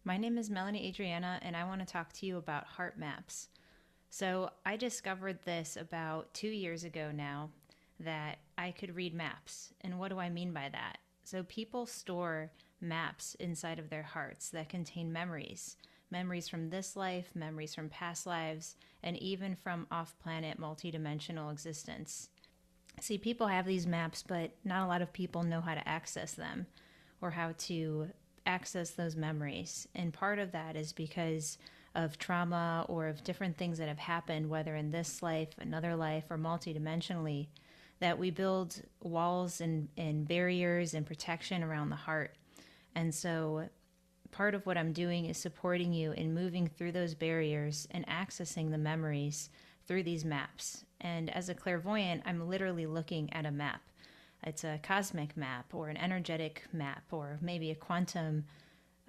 My name is Melanie Adriana, and I want to talk to you about heart maps. So, I discovered this about 2 years ago now that I could read maps. And what do I mean by that? So, people store maps inside of their hearts that contain memories from this life, memories from past lives, and even from off planet multidimensional existence. See, people have these maps, but not a lot of people know how to access them or how to access those memories. And part of that is because of trauma or of different things that have happened, whether in this life, another life, or multidimensionally, that we build walls and barriers and protection around the heart. And so part of what I'm doing is supporting you in moving through those barriers and accessing the memories through these maps. And as a clairvoyant, I'm literally looking at a map. It's a cosmic map or an energetic map or maybe a quantum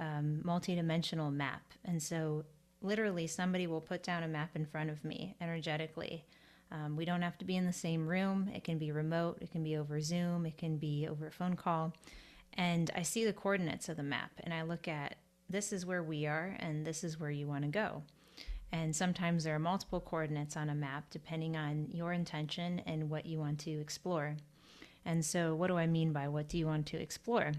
multidimensional map. And so, literally, somebody will put down a map in front of me energetically. We don't have to be in the same room. It can be remote, it can be over Zoom, it can be over a phone call. And I see the coordinates of the map and I look at this is where we are and this is where you want to go. And sometimes there are multiple coordinates on a map depending on your intention and what you want to explore. And so, what do I mean by what do you want to explore?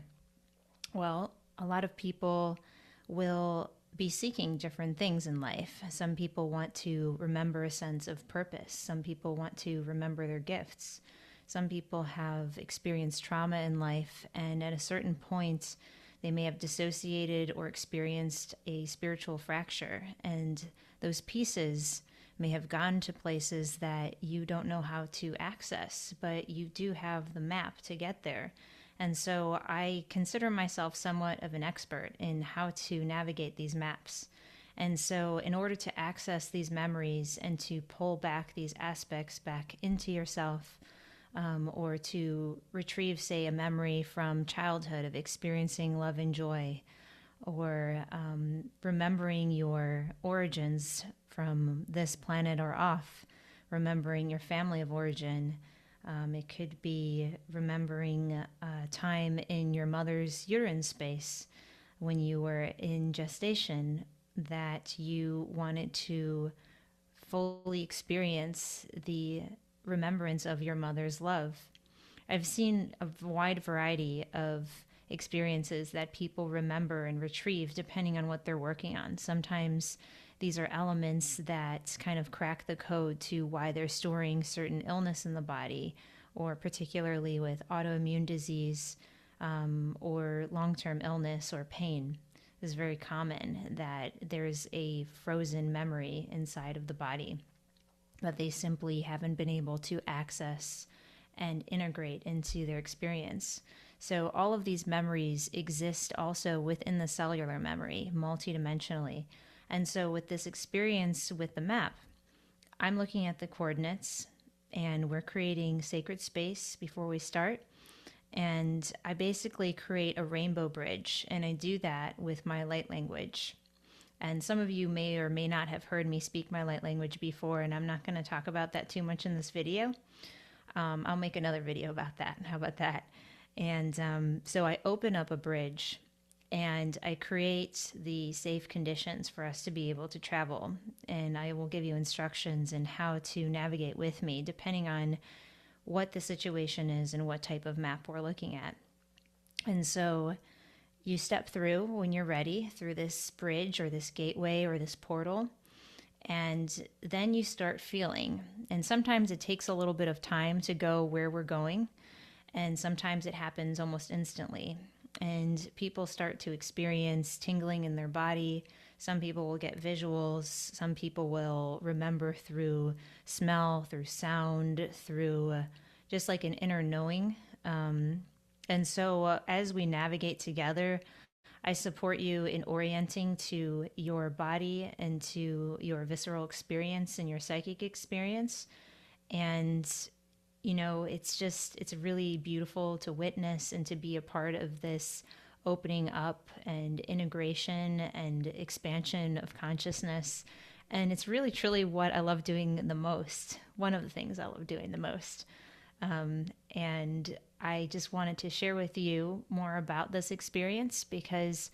Well, a lot of people will be seeking different things in life. Some people want to remember a sense of purpose. Some people want to remember their gifts. Some people have experienced trauma in life, and at a certain point, they may have dissociated or experienced a spiritual fracture. And those pieces may have gone to places that you don't know how to access, but you do have the map to get there. And so I consider myself somewhat of an expert in how to navigate these maps. And so, in order to access these memories and to pull back these aspects back into yourself, or to retrieve, say, a memory from childhood of experiencing love and joy, or remembering your origins from this planet or off, remembering your family of origin. It could be remembering time in your mother's uterine space when you were in gestation that you wanted to fully experience the remembrance of your mother's love. I've seen a wide variety of experiences that people remember and retrieve depending on what they're working on. Sometimes these are elements that kind of crack the code to why they're storing certain illness in the body, or particularly with autoimmune disease or long term illness or pain. It's very common that there's a frozen memory inside of the body that they simply haven't been able to access and integrate into their experience. So all of these memories exist also within the cellular memory, multidimensionally. And so with this experience with the map, I'm looking at the coordinates and we're creating sacred space before we start. And I basically create a rainbow bridge, and I do that with my light language. And some of you may or may not have heard me speak my light language before, and I'm not going to talk about that too much in this video. I'll make another video about that. How about that? And so I open up a bridge and I create the safe conditions for us to be able to travel. And I will give you instructions in how to navigate with me depending on what the situation is and what type of map we're looking at. And so you step through when you're ready through this bridge or this gateway or this portal, and then you start feeling. And sometimes it takes a little bit of time to go where we're going, and sometimes it happens almost instantly. And people start to experience tingling in their body. Some people will get visuals. Some people will remember through smell, through sound, through just like an inner knowing. And so as we navigate together, I support you in orienting to your body and to your visceral experience and your psychic experience. And, you know, it's really beautiful to witness and to be a part of this opening up and integration and expansion of consciousness. And it's really, truly what I love doing the most. One of the things I love doing the most. And I just wanted to share with you more about this experience because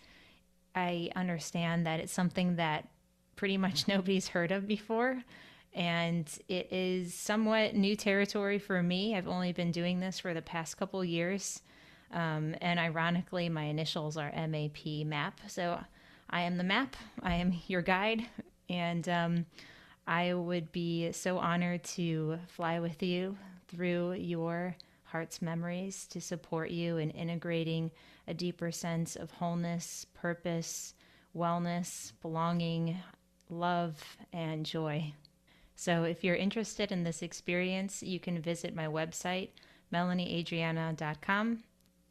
I understand that it's something that pretty much nobody's heard of before. And it is somewhat new territory for me. I've only been doing this for the past couple years. And ironically, my initials are MAP, map. So I am the map, I am your guide. And I would be so honored to fly with you through your heart's memories to support you in integrating a deeper sense of wholeness, purpose, wellness, belonging, love, and joy. So if you're interested in this experience, you can visit my website, melanieadriana.com,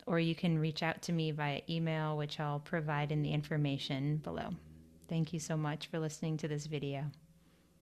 or you can reach out to me via email, which I'll provide in the information below. Thank you so much for listening to this video.